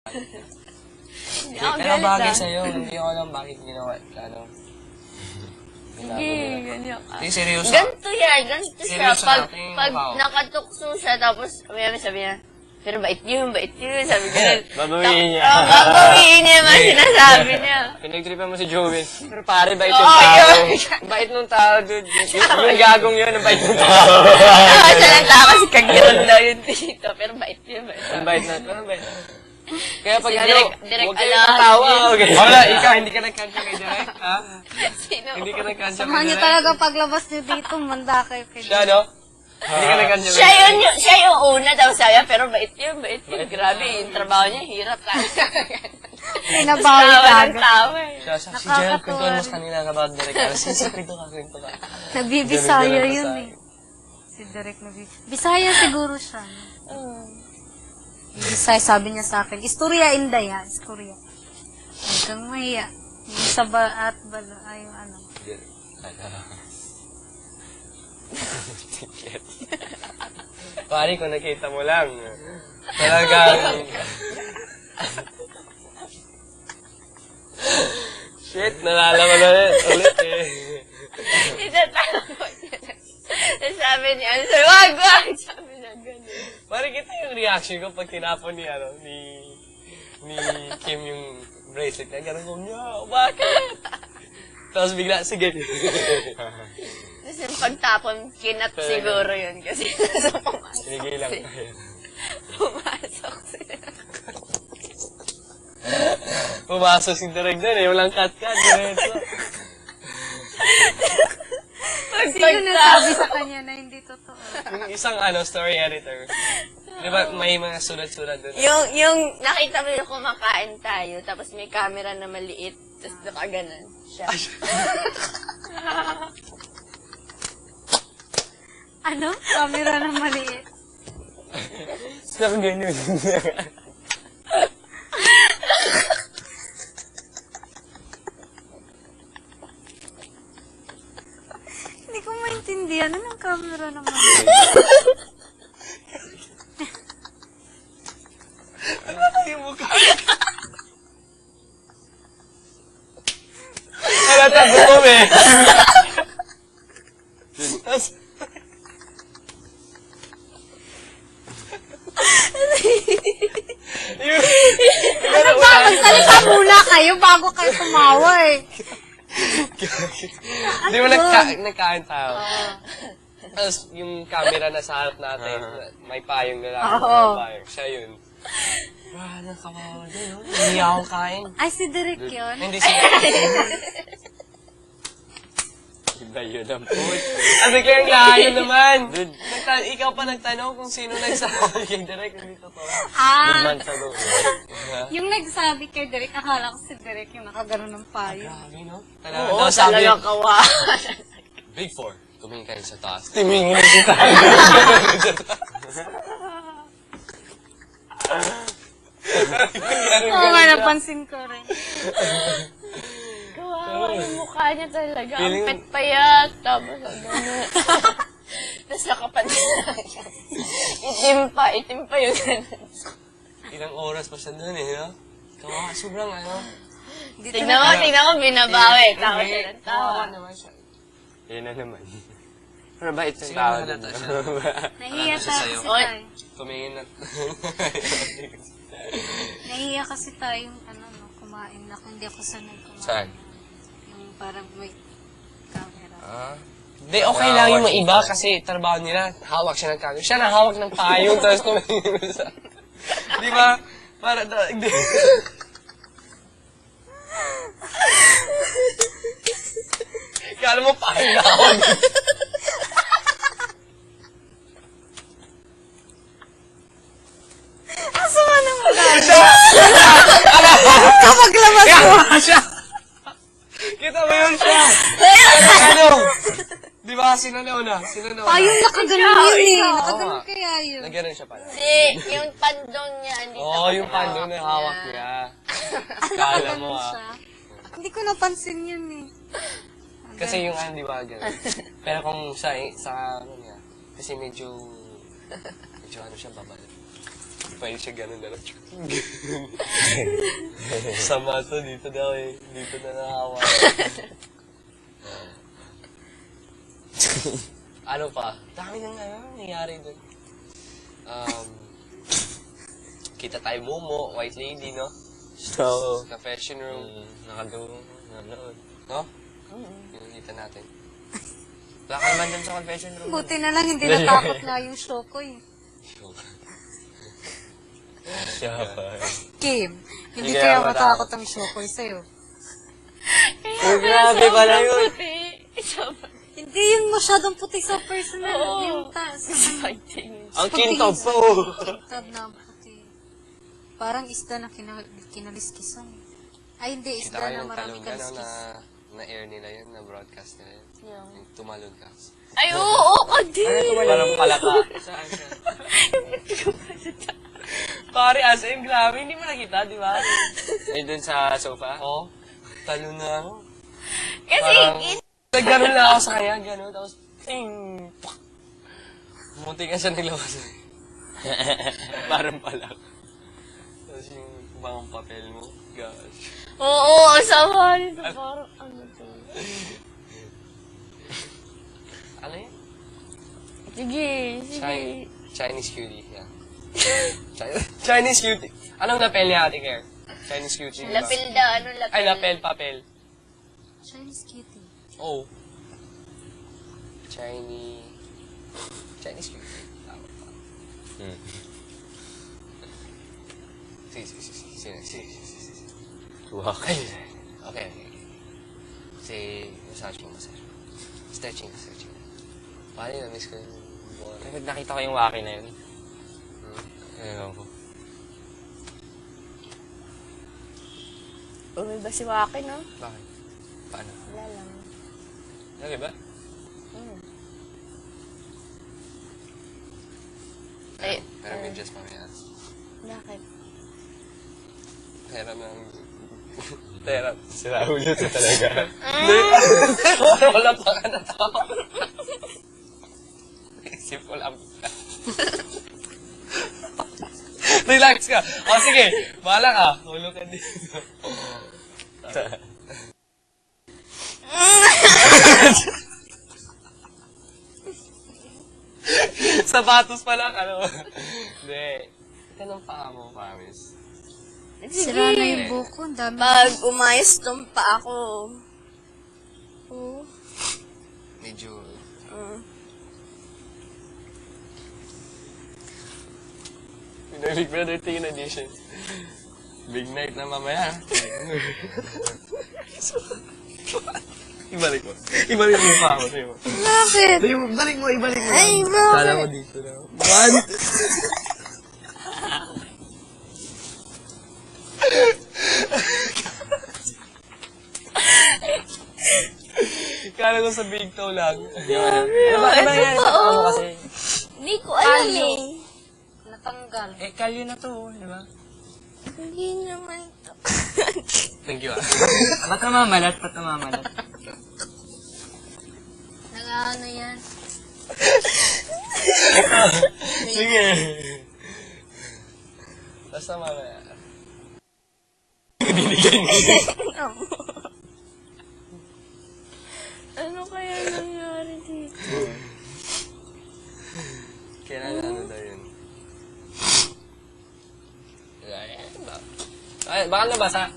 Hindi ako Pero galit bagay ah. sa'yo, hindi ko alam bakit ginawa. Ano? Sige, ganyan ka. Hindi, seryoso. Ganito yan, ganito siya. Seryoso Pag natin, wow. nakatukso siya, tapos sabi niya, pero bait yun, sabi ganun. Babawiin niya. Babawiin niya yung mga sinasabi niya. Pinagtripan mo si Joey. Pero pare, bait yung Oo, tao. yun. Bait nung tao, dude. Yung gagong yun, ang bait ng tao. Siya lang tao kasi kagiron daw yun dito, pero bait yun. Ang bait na ito, ang bait. Kaya pag Si ano, Direk huwag kayo Alas. natawa. Okay. Wala, ikaw, hindi ka nagkansya kay Direk, ha? Sino? Hindi ka nagkansya kay Samahan niyo Direk. talaga paglabas niyo dito, manda kayo kay Siya, no? Hindi ka nagkansya kay Siya yung una daw sabi, pero bait yun. Grabe, yung trabaho niya, hirap lang. Pinabawi Tawa ka ng agad. tawa eh. Siya, si Gerald, kwentuhan mo sa kanila about Direk. Sige, kwento ka. Nabibisaya Ganun, yun eh. Si Derek Bisaya siguro siya. No? Bisaya, sabi niya sa akin, istorya inday ha, istorya. Huwag kang mahiya. Yung sa at balo, ay yung ano. Pari, kung nakita mo lang. Talagang... Shit, nalalaman na ulit eh. Itatawa ko niya. Sabi niya, wag! Sabi niya ganun. Pari, kita yung reaction ko pag tinapon ni Kim yung bracelet niya. Ganun ko, niya, bakit? Tapos bigla, sige. Tapos yung pagtapon, kinat siguro yun kasi nasa pumasok. Sinigilang tayo. Pumasok siya. Pumasok si Direk doon eh. Walang cut-cut. Diretso. Sino nasabi sa kanya na hindi totoo? Yung isang story editor. Di ba may mga sulat-sulat doon? Yung nakita mo yung kumakain tayo, tapos may camera na maliit, tapos nakaganan siya. Ano? Camera na maliit. Nakaganyan. Hindi ko maintindihan. Anong camera na maliit? Yung mukha. Halata, gutom eh. Tapos, Ano ba? Magsalita muna kayo bago kayo tumawa eh. di ba nagkain tayo? Tapos yung camera na sa harap natin, may payong lalaki, Oo. may payong. Siya yun. Wah, nakawawa din, no? Hindi ako kain. Ay, si Derek yun. Hindi siya. Iba yun ang food. Ano kayang layo naman? Ikaw pa nagtanong kung sino nagsabi kay Direk, hindi totoo. Ah, Man sa loob. yung nagsabi kay Derek, akala ko si Derek yung nakagano ng payo. Grabe, no? Oo, talagang kawa. Big Four, tumingin kayo sa taas. Tumingin na sa taas. Oo nga, napansin ko rin. Kawawa yung mukha niya talaga. Feeling- Ang pet payat. Tapos gano'n. Tapos nakapansin lang siya. Itim pa yung gano'n. Ilang oras pa siya doon eh, no? Kawawa, sobrang Tingnan mo, binabawi. Tawa siya ng tawa. Kawawa naman siya. Yun na naman. Pero bait yung Siguro tao. halata siya. Nahiya Ano tayo sa'yo? kasi Oy. tayo. Tumingin na. Nahiya kasi tayong kumain na kung hindi ako sanay kumain. Saan? Yung parang may camera. Hindi, okay lang yung mga iba kasi trabaho nila, hawak siya ng camera. Siya na hawak ng payong, tapos tumingin sa... Di ba? Para hindi. Kala mo payong na ako. Asa ka nang magagawa? Kapag labas mo! Siya! Kita mo yun siya! Ano? Di ba sino na una? Sino na una? Payong nakaganon yun eh. Oo Nakaganon nga. kaya yun. Nagganon siya pala. Hindi, yung pandong niya. Hindi Oo, yung pandong na hawak niya. Kala mo Nakaganon ah. siya. Hindi ko napansin yun eh. Kasi yung di ba ganun. Pero kung sa ano niya, kasi medyo ano siya babal. Pwede siya ganun na lang. Sama to, dito na eh. Dito na nakawa. Ano pa? Dami nang nangyayari dun. Kita tayo Momo, White Lady, no? So, Sa fashion room. nakadung, nanood. No? Yung kita natin. Wala ka naman dyan sa confession room. Buti na lang hindi natakot nga yung show ko eh. Siya pa. Kim, hindi Hindi kaya kaya matakot ang show ko sa'yo. Grabe pala yun. Hindi yung masyadong puti sa personal. Yung taas. Fighting. Ang kintab po. Tab na ang puti. Parang isda na kinaliskisan. Ay, hindi. Kita Isda kayo na ng maraming talong gano'n kaliskis. na air nila yun, na broadcast nila yun. Yung... Yung tumalon ka. Ay, oo, ka din! Parang palaka. Saan siya? Pare, as in, grabe, hindi mo nakita, di ba? Ay, dun sa sofa? Oo. Talon na ako. Kasi, Parang, nagganon lang ako sa kanya, gano'n, tapos, ting! Pak! Munti ka siya naglabas. Parang palaka. Tapos yung bang papel mo, gosh. oo, ang sama nito. Parang, ano to? Ano yun? Sige, sige. Chinese cutie, yeah. Chinese cutie. Anong lapel niya, Ate Claire? Chinese cutie, di ba? Lapel da, ano lapel? Ay, lapel, papel. Chinese cutie. Oh. Chinese cutie. Tama pa. Sige. Wow. Okay. Kasi, massage. Stretching. Paano yun? Na-miss ko yung buwan. Kapag nakita ko yung waki na yun. Ayun ko. Umi ba si Waki, no? Bakit? Paano? Wala lang. Lagi ba? Ay, Pero may just mamaya. bakit? Tera. Sira ulo sa talaga. Wala pa ka na tao. Isip ko lang. Relax ka. O sige, bahala ka. Hulog ka dito. Sapatos pa lang, ano? Hindi. Ito ng paa mo, promise. Sira na yung buko. Ang dami. Pag umayos tong pa ako. Oo. Medyo... Big Brother Teen Edition. Big night na mamaya. Ibalik mo. Ibalik mo yung paa mo. Bakit? Ibalik mo. Ay, bakit? Kala mo dito na. One. Kala ko sa big toe lang. Ano ba nangyari sa paa mo kasi? Hindi ko alam Kalyo. eh. Natanggal. Eh, kalyo na to, di ba? Hindi naman to. Thank you, ah. Ba't namamalat? Nag-ano yan? Sige. Basta mamaya. Ano kaya nangyari dito? Kailan ano daw yun? Ay, baka nabasa.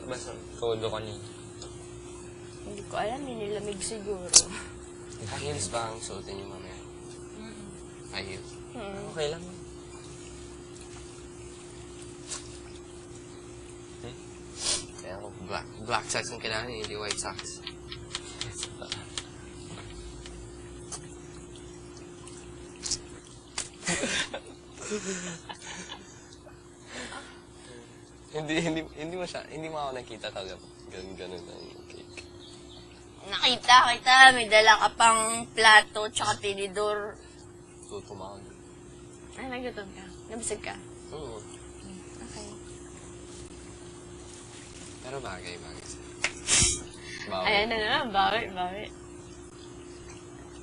Nabasa. Todo kanina. Hindi ko alam, nilamig siguro. Heels ba ang suotin niyo mamaya? Ay, heels. Okay lang. Kaya ako, black socks ang kailangan, hindi white socks. hindi mo ako nakita talaga. Ganun ang cake. Nakita kita, may dala ka pang plato tsaka tinidor. Tutumawag. Ay, nagutom ka? Nabusog ka? Oo. Okay. Pero bagay sa'yo. Bawal. Ayan na naman, bawi.